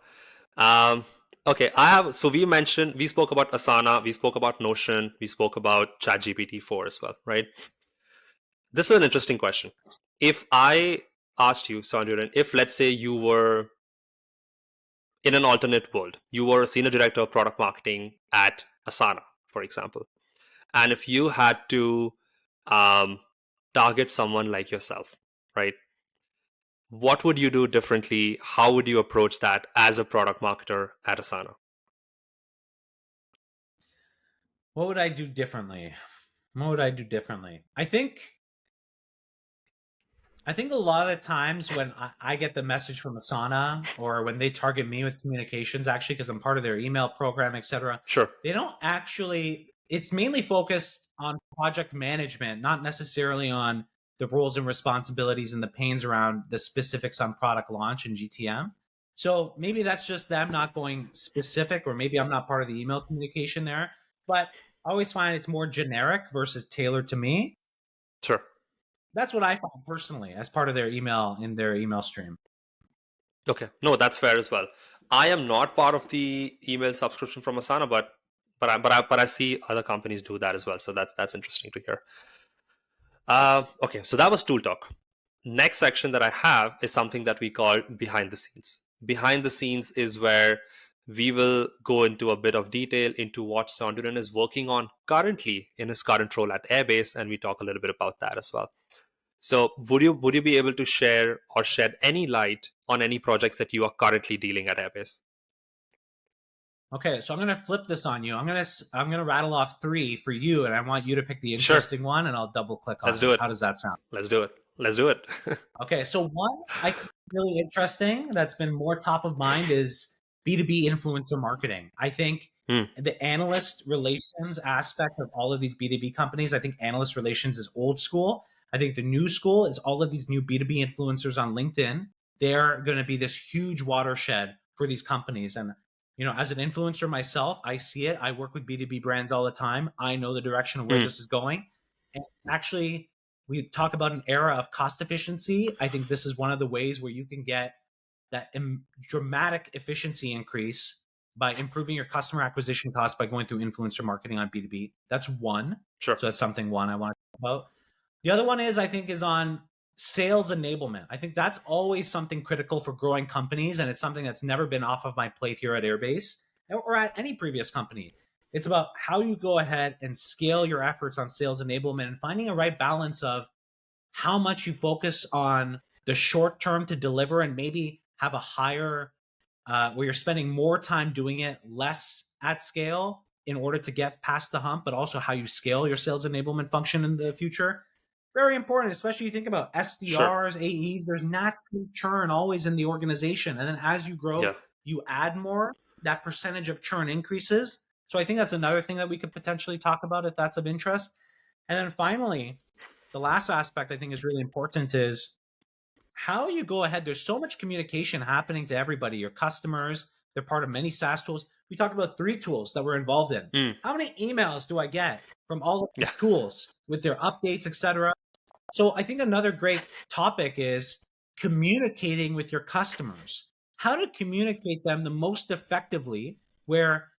Um, okay, we spoke about Asana, we spoke about Notion, we spoke about ChatGPT 4 as well, right? This is an interesting question. If I asked you, Sanjuran, if let's say you were in an alternate world, you were a senior director of product marketing at Asana, for example, and if you had to um, target someone like yourself, right? What would you do differently? How would you approach that as a product marketer at Asana? What would I do differently? What would I do differently? I think a lot of the times when I get the message from Asana or when they target me with communications, actually, because I'm part of their email program, etc., Sure. they don't actually, it's mainly focused on project management, not necessarily on the roles and responsibilities and the pains around the specifics on product launch and GTM. So maybe that's just them not going specific, or maybe I'm not part of the email communication there. But I always find it's more generic versus tailored to me. Sure. That's what I found personally as part of their email in their email stream. Okay. No, that's fair as well. I am not part of the email subscription from Asana, but I see other companies do that as well. So that's interesting to hear. Okay, so that was tool talk. Next section that I have is something that we call behind the scenes. Behind the scenes is where we will go into a bit of detail into what Sonduren is working on currently in his current role at Airbase, and we talk a little bit about that as well. So, would you be able to share or shed any light on any projects that you are currently dealing at Airbase? Okay, so I'm gonna flip this on you. I'm gonna rattle off three for you, and I want you to pick the Sure, interesting one, and I'll double click let's on do it. it. How does that sound? Let's do it. Let's do it. Okay, so one I think really interesting that's been more top of mind is B2B influencer marketing. I think Hmm, the analyst relations aspect of all of these B2B companies, I think analyst relations is old school. I think the new school is all of these new B2B influencers on LinkedIn. They're going to be this huge watershed for these companies. And, as an influencer myself, I see it. I work with B2B brands all the time. I know the direction of where hmm, this is going. And actually, we talk about an era of cost efficiency. I think this is one of the ways where you can get that dramatic efficiency increase by improving your customer acquisition costs by going through influencer marketing on B2B. That's one. sure, So that's something one I want to talk about. The other one is on sales enablement. I think that's always something critical for growing companies, and it's something that's never been off of my plate here at Airbase or at any previous company. It's about how you go ahead and scale your efforts on sales enablement and finding a right balance of how much you focus on the short term to deliver and maybe have a higher where you're spending more time doing it, less at scale in order to get past the hump, but also how you scale your sales enablement function in the future. Very important, especially you think about sure. SDRs, AEs. There's natural churn always in the organization. And then as you grow, Yeah, you add more, that percentage of churn increases. So I think that's another thing that we could potentially talk about if that's of interest. And then finally, the last aspect I think is really important is how you go ahead. There's so much communication happening to everybody, your customers. They're part of many SaaS tools. We talked about three tools that we're involved in. hmm, How many emails do I get from all of these yeah, tools with their updates, etc.? So I think another great topic is communicating with your customers. How to communicate them the most effectively, where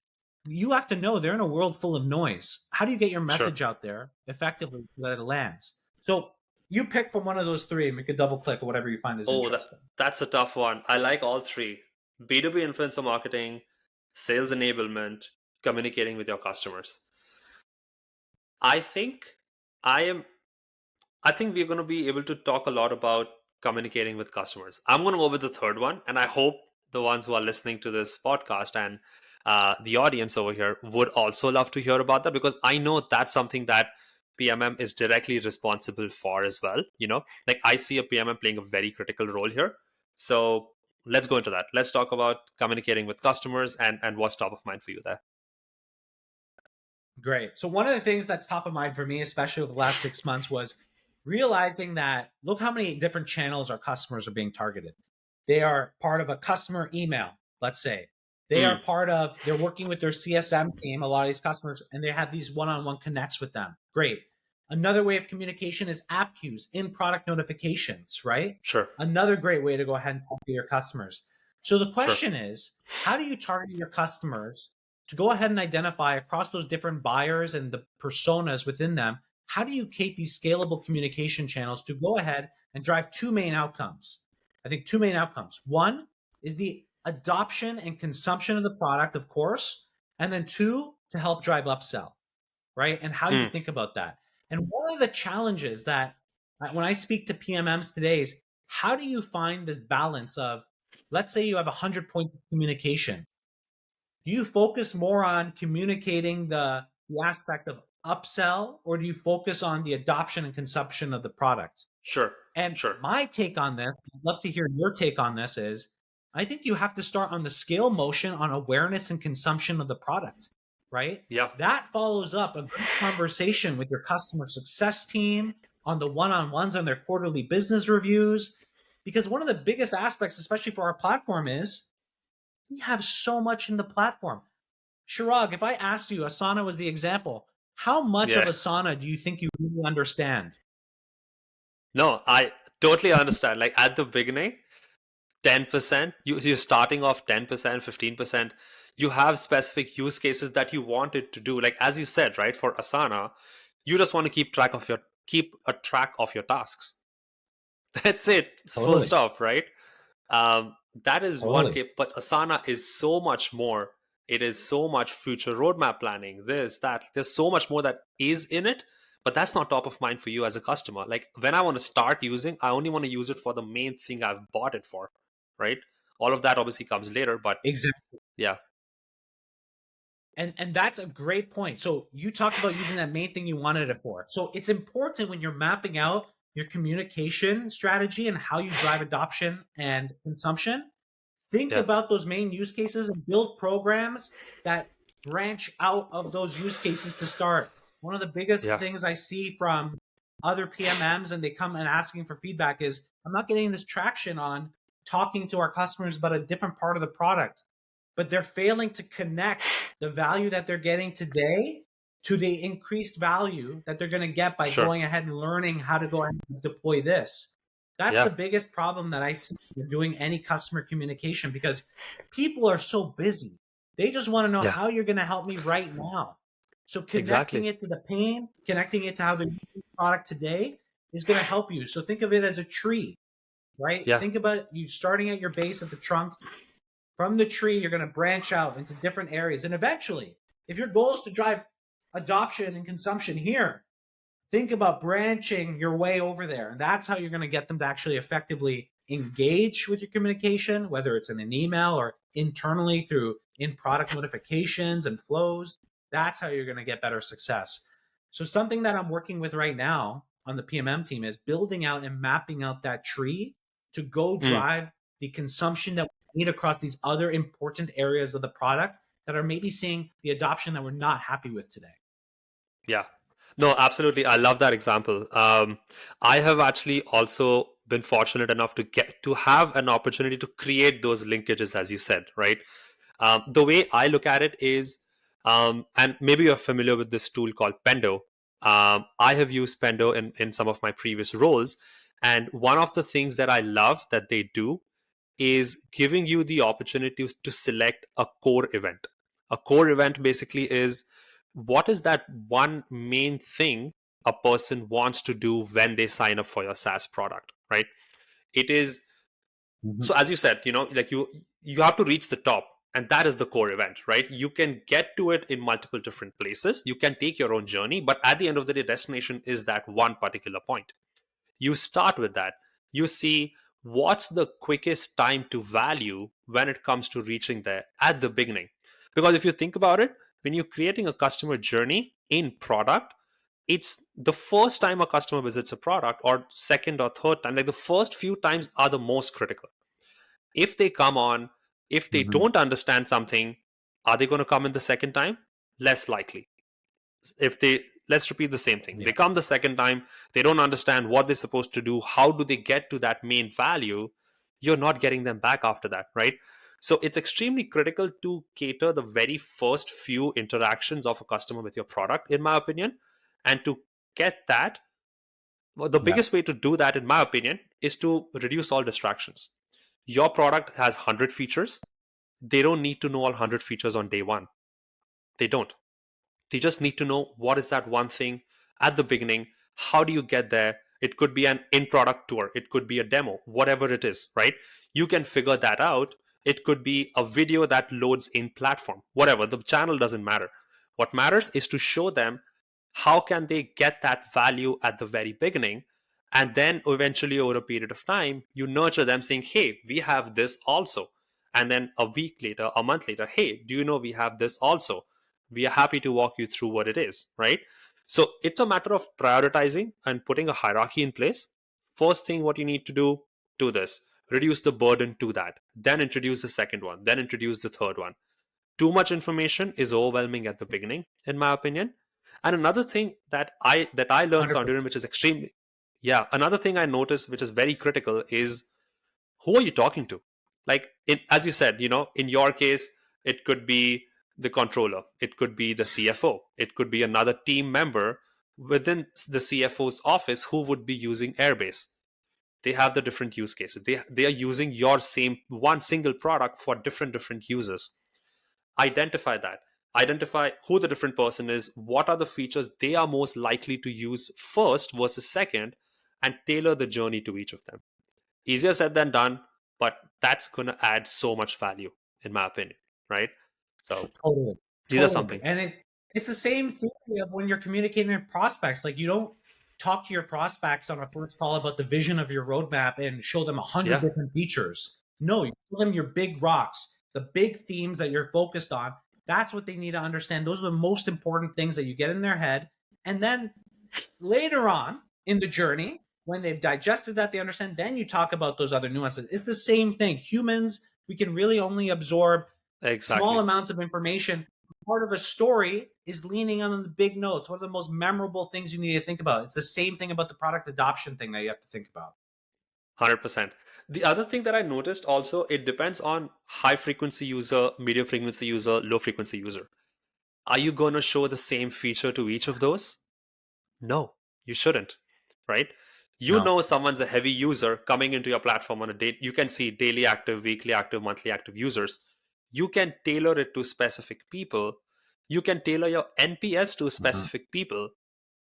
you have to know they're in a world full of noise. How do you get your sure. message out there effectively so that it lands? So you pick from one of those three and we could double click or whatever you find is Oh, interesting. that's a tough one. I like all three: B2B influencer marketing, sales enablement, communicating with your customers. I think I am I think we're going to be able to talk a lot about communicating with customers. I'm going to go with the third one, and I hope the ones who are listening to this podcast and the audience over here would also love to hear about that, because I know that's something that PMM is directly responsible for as well. Like I see a PMM playing a very critical role here. So let's go into that. Let's talk about communicating with customers and what's top of mind for you there. Great. So one of the things that's top of mind for me, especially over the last 6 months, was realizing that look how many different channels our customers are being targeted. They are part of a customer email, let's say. Mm, They're working with their CSM team, a lot of these customers, and they have these one-on-one connects with them. Great. Another way of communication is app queues in product notifications, right? sure, Another great way to go ahead and talk to your customers. So the sure, question is, how do you target your customers to go ahead and identify across those different buyers and the personas within them? How do you create these scalable communication channels to go ahead and drive two main outcomes? I think two main outcomes. One is the adoption and consumption of the product, of course, and then two, to help drive upsell, right? And how you mm, think about that. And one of the challenges that when I speak to PMMs today is how do you find this balance of, let's say you have 100 points of communication. Do you focus more on communicating the aspect of upsell, or do you focus on the adoption and consumption of the product? Sure, And sure. my take on this, I'd love to hear your take on this, is I think you have to start on the scale motion on awareness and consumption of the product, right? Yeah, That follows up a great conversation with your customer success team on the one-on-ones on their quarterly business reviews. Because one of the biggest aspects, especially for our platform, is we have so much in the platform. Shirag, if I asked you, Asana was the example, how much of yeah. Asana do you think you really understand? No, I totally understand. Like at the beginning, 10%, you're starting off 10%, 15%. You have specific use cases that you wanted to do. Like as you said, right, for Asana, you just want to keep a track of your tasks. That's it. It's full Totally. stop, right? That is one Totally. case, but Asana is so much more. It is so much future roadmap planning, this, that. There's so much more that is in it, but that's not top of mind for you as a customer. Like when I want to start using, I only want to use it for the main thing I've bought it for, right? All of that obviously comes later, but Exactly. yeah, And that's a great point. So you talked about using that main thing you wanted it for. So it's important when you're mapping out your communication strategy and how you drive adoption and consumption, think yeah, about those main use cases and build programs that branch out of those use cases to start. One of the biggest yeah, things I see from other PMMs and they come and asking for feedback is, I'm not getting this traction on talking to our customers about a different part of the product, but they're failing to connect the value that they're getting today to the increased value that they're going to get by sure, going ahead and learning how to go ahead and deploy this. That's yeah, the biggest problem that I see with doing any customer communication, because people are so busy. They just want to know yeah, how you're going to help me right now. So connecting exactly, it to the pain, connecting it to how they're using the product today is going to help you. So think of it as a tree, right? yeah, Think about you starting at your base at the trunk. From the tree, you're going to branch out into different areas. And eventually, if your goal is to drive adoption and consumption here, think about branching your way over there. And that's how you're going to get them to actually effectively engage with your communication, whether it's in an email or internally through in product notifications and flows. That's how you're going to get better success. So, something that I'm working with right now on the PMM team is building out and mapping out that tree to go mm, drive the consumption that we need across these other important areas of the product that are maybe seeing the adoption that we're not happy with today. yeah. No, absolutely. I love that example. I have actually also been fortunate enough to have an opportunity to create those linkages, as you said, right? The way I look at it is, and maybe you're familiar with this tool called Pendo. I have used Pendo in some of my previous roles. And one of the things that I love that they do is giving you the opportunity to select a core event. A core event basically is, what is that one main thing a person wants to do when they sign up for your SaaS product, right? It is, Mhm. so as you said, like you have to reach the top, and that is the core event, right? You can get to it in multiple different places, you can take your own journey, but at the end of the day, destination is that one particular point. You start with that. You see what's the quickest time to value when it comes to reaching there at the beginning. Because if you think about it, when you're creating a customer journey in product, it's the first time a customer visits a product, or second or third time, like the first few times are the most critical. If they come on, if they Mhm. don't understand something, are they going to come in the second time? Less likely. If they, let's repeat the same thing, they Yeah. come the second time, they don't understand what they're supposed to do, how do they get to that main value, you're not getting them back after that, right? So it's extremely critical to cater the very first few interactions of a customer with your product, in my opinion. And to get that, well, the Yeah. biggest way to do that, in my opinion, is to reduce all distractions. Your product has 100 features. They don't need to know all 100 features on day one. They don't. They just need to know what is that one thing at the beginning. How do you get there? It could be an in product tour, it could be a demo, whatever it is, right? You can figure that out. It could be a video that loads in platform, whatever. The channel doesn't matter. What matters is to show them how can they get that value at the very beginning. And then eventually, over a period of time, you nurture them saying, hey, we have this also. And then a week later, a month later, hey, do you know we have this also? We are happy to walk you through what it is, right? So it's a matter of prioritizing and putting a hierarchy in place. First thing, what you need to do this, reduce the burden to that, then introduce the second one, then introduce the third one. Too much information is overwhelming at the beginning, in my opinion. And another thing that I learned, Sonduren, 100%. which is extremely, yeah, another thing I noticed which is very critical is, who are you talking to? Like, as you said, in your case, it could be the controller, it could be the CFO, it could be another team member within the CFO's office who would be using Airbase. They have the different use cases. They are using your same one single product for different users. Identify that. Identify who the different person is, what are the features they are most likely to use first versus second, and tailor the journey to each of them. Easier said than done, but that's going to add so much value, in my opinion, right? So Totally. these are Totally. something. And it's the same theory of when you're communicating with prospects. Like, you don't talk to your prospects on a first call about the vision of your roadmap and show them 100 Yeah, different features. No, you show them your big rocks, the big themes that you're focused on. That's what they need to understand. Those are the most important things that you get in their head. And then later on in the journey, when they've digested that, they understand, then you talk about those other nuances. It's the same thing. Humans, we can really only absorb small exactly. amounts of information. Part of a story is leaning on the big notes. What are the most memorable things you need to think about? It's the same thing about the product adoption thing that you have to think about. 100%. The other thing that I noticed also, it depends on high frequency user, medium frequency user, low frequency user. Are you going to show the same feature to each of those? No, you shouldn't, right? You No. know someone's a heavy user coming into your platform on a date. You can see daily active, weekly active, monthly active users. You can tailor it to specific people. You can tailor your NPS to Mhm. specific people.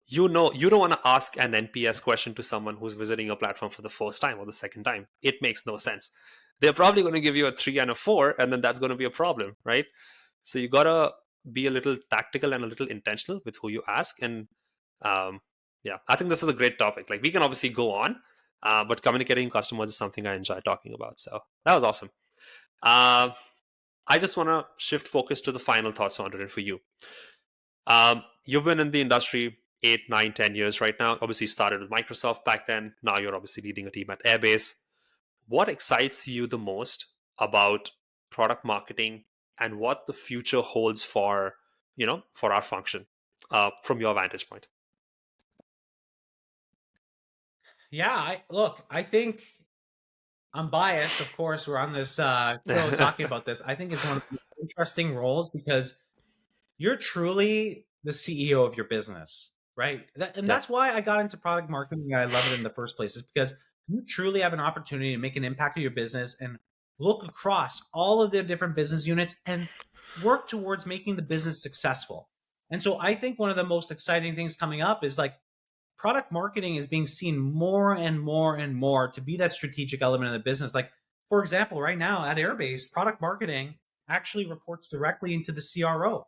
You don't want to ask an NPS question to someone who's visiting your platform for the first time or the second time. It makes no sense. They're probably going to give you a 3 and a 4, and then that's going to be a problem, right? So you gotta be a little tactical and a little intentional with who you ask. And um, yeah, I think this is a great topic. Like, we can obviously go on, but communicating customers is something I enjoy talking about. So that was awesome. uh, I just want to shift focus to the final thoughts on it for you. You've been in the industry 8, 9, 10 years right now. Obviously started with Microsoft back then. Now you're obviously leading a team at Airbase. What excites you the most about product marketing, and what the future holds for our function, from your vantage point? Yeah, I think I'm biased, of course. We're on this show talking about this. I think it's one of the interesting roles because you're truly the CEO of your business, right? And Yeah, that's why I got into product marketing. And I love it in the first place, is because you truly have an opportunity to make an impact on your business and look across all of the different business units and work towards making the business successful. And so I think one of the most exciting things coming up is like product marketing is being seen more and more and more to be that strategic element of the business. Like, for example, right now at Airbase, product marketing actually reports directly into the CRO,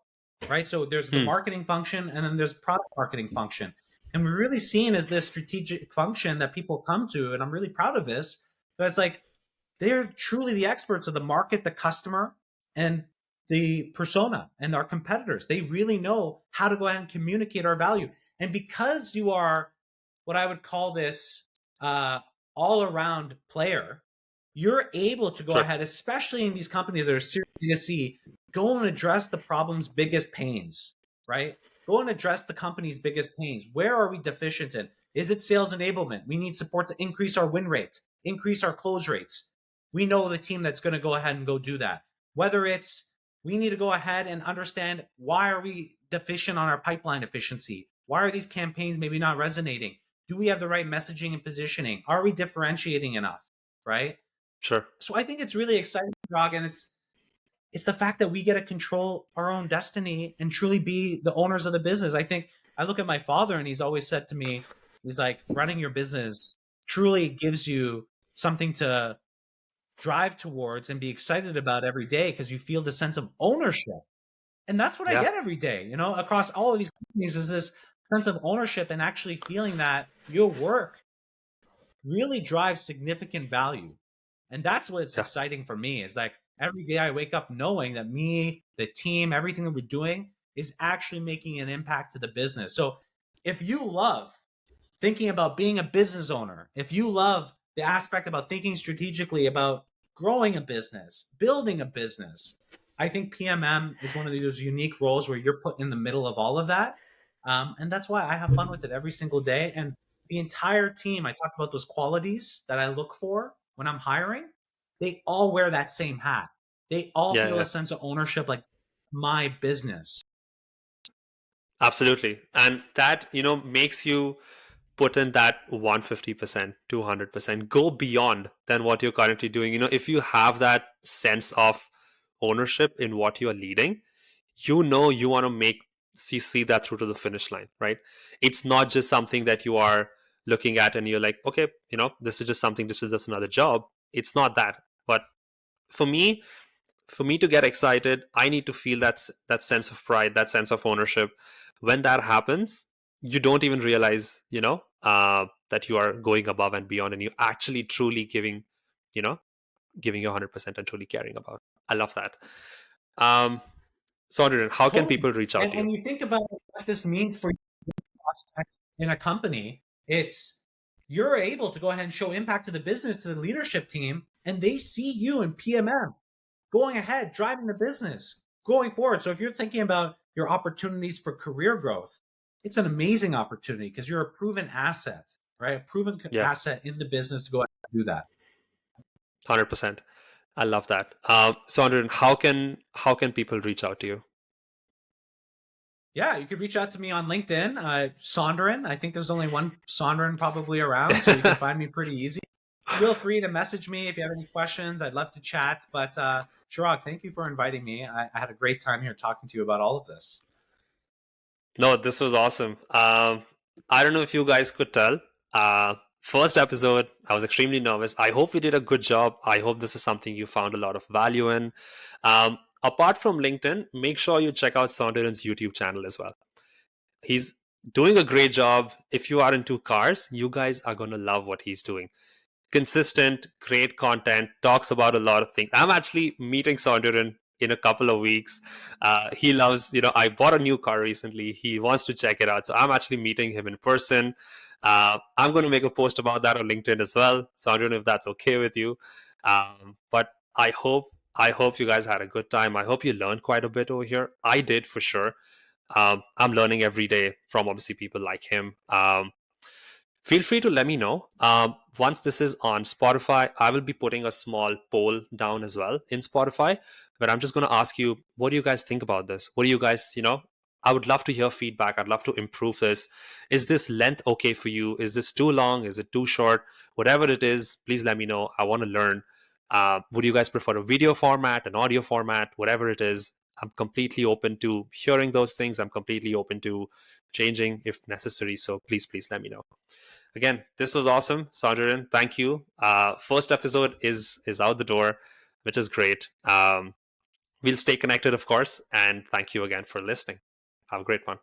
right? So there's the hmm, marketing function and then there's product marketing function. And we're really seen as this strategic function that people come to. And I'm really proud of this. But it's like they're truly the experts of the market, the customer, and the persona and our competitors. They really know how to go ahead and communicate our value. And because you are what I would call this uh, all around player, you're able to go sure, ahead, especially in these companies that are serious D2C, go and address the problem's biggest pains, right? Go and address the company's biggest pains. Where are we deficient in? Is it sales enablement? We need support to increase our win rate, increase our close rates. We know the team that's going to go ahead and go do that. Whether it's we need to go ahead and understand, why are we deficient on our pipeline efficiency? Why are these campaigns maybe not resonating? Do we have the right messaging and positioning? Are we differentiating enough? Right? sure. So I think it's really exciting, Jog, and it's the fact that we get to control our own destiny and truly be the owners of the business. I think I look at my father and he's always said to me, he's like, running your business truly gives you something to drive towards and be excited about every day because you feel the sense of ownership. And that's what I Yeah, get every day, across all of these companies, is this sense of ownership and actually feeling that your work really drives significant value. And that's what's Yeah. exciting for me is like every day I wake up knowing that me, the team, everything that we're doing is actually making an impact to the business. So if you love thinking about being a business owner, if you love the aspect about thinking strategically about growing a business, building a business, I think PMM is one of those unique roles where you're put in the middle of all of that. And that's why I have fun with it every single day. And the entire team, I talked about those qualities that I look for when I'm hiring, they all wear that same hat. They all Yeah, feel a yeah. sense of ownership, like my business. Absolutely. And that, makes you put in that 150%, 200%, go beyond than what you're currently doing. If you have that sense of ownership in what you are leading, you want to see that through to the finish line, right? It's not just something that you are looking at and you're like, okay, this is just something, this is just another job. It's not that. But for me, to get excited, I need to feel that sense of pride, that sense of ownership. When that happens, you don't even realize, that you are going above and beyond, and you actually truly you know giving your 100% and truly caring about. I love that. um Sonduren, how can Totally. people reach out to you? And you think about what this means for prospects in a company, it's you're able to go ahead and show impact to the business, to the leadership team, and they see you in PMM going ahead, driving the business, going forward. So if you're thinking about your opportunities for career growth, it's an amazing opportunity because you're a proven asset, right? A proven Yeah, asset in the business to go ahead and do that. 100%. I love that. Sonduren, how can people reach out to you? Yeah, you could reach out to me on LinkedIn, Sonduren. I think there's only one Sonduren probably around, so you can find me pretty easy. Feel free to message me if you have any questions. I'd love to chat. But Chirag, thank you for inviting me. I had a great time here talking to you about all of this. No, this was awesome. I don't know if you guys could tell. First episode, I was extremely nervous. I hope we did a good job. I hope this is something you found a lot of value in. Apart from LinkedIn, make sure you check out Sonduren's YouTube channel as well. He's doing a great job. If you are into cars, you guys are going to love what he's doing. Consistent, great content, talks about a lot of things. I'm actually meeting Sonduren in a couple of weeks. He loves, I bought a new car recently. He wants to check it out. So I'm actually meeting him in person. I'm going to make a post about that on LinkedIn as well. Sonduren, if that's okay with you. But I hope you guys had a good time. I hope you learned quite a bit over here. I did for sure. I'm learning every day from obviously people like him. Feel free to let me know. Once this is on Spotify, I will be putting a small poll down as well in Spotify. But I'm just going to ask you, what do you guys think about this? What do you guys, I would love to hear feedback. I'd love to improve this. Is this length okay for you? Is this too long? Is it too short? Whatever it is, please let me know. I want to learn. Would you guys prefer a video format, an audio format, whatever it is? I'm completely open to hearing those things. I'm completely open to changing if necessary. So please let me know. Again, this was awesome, Sonduren. Thank you. First episode is out the door, which is great. We'll stay connected, of course, and thank you again for listening. Have a great one.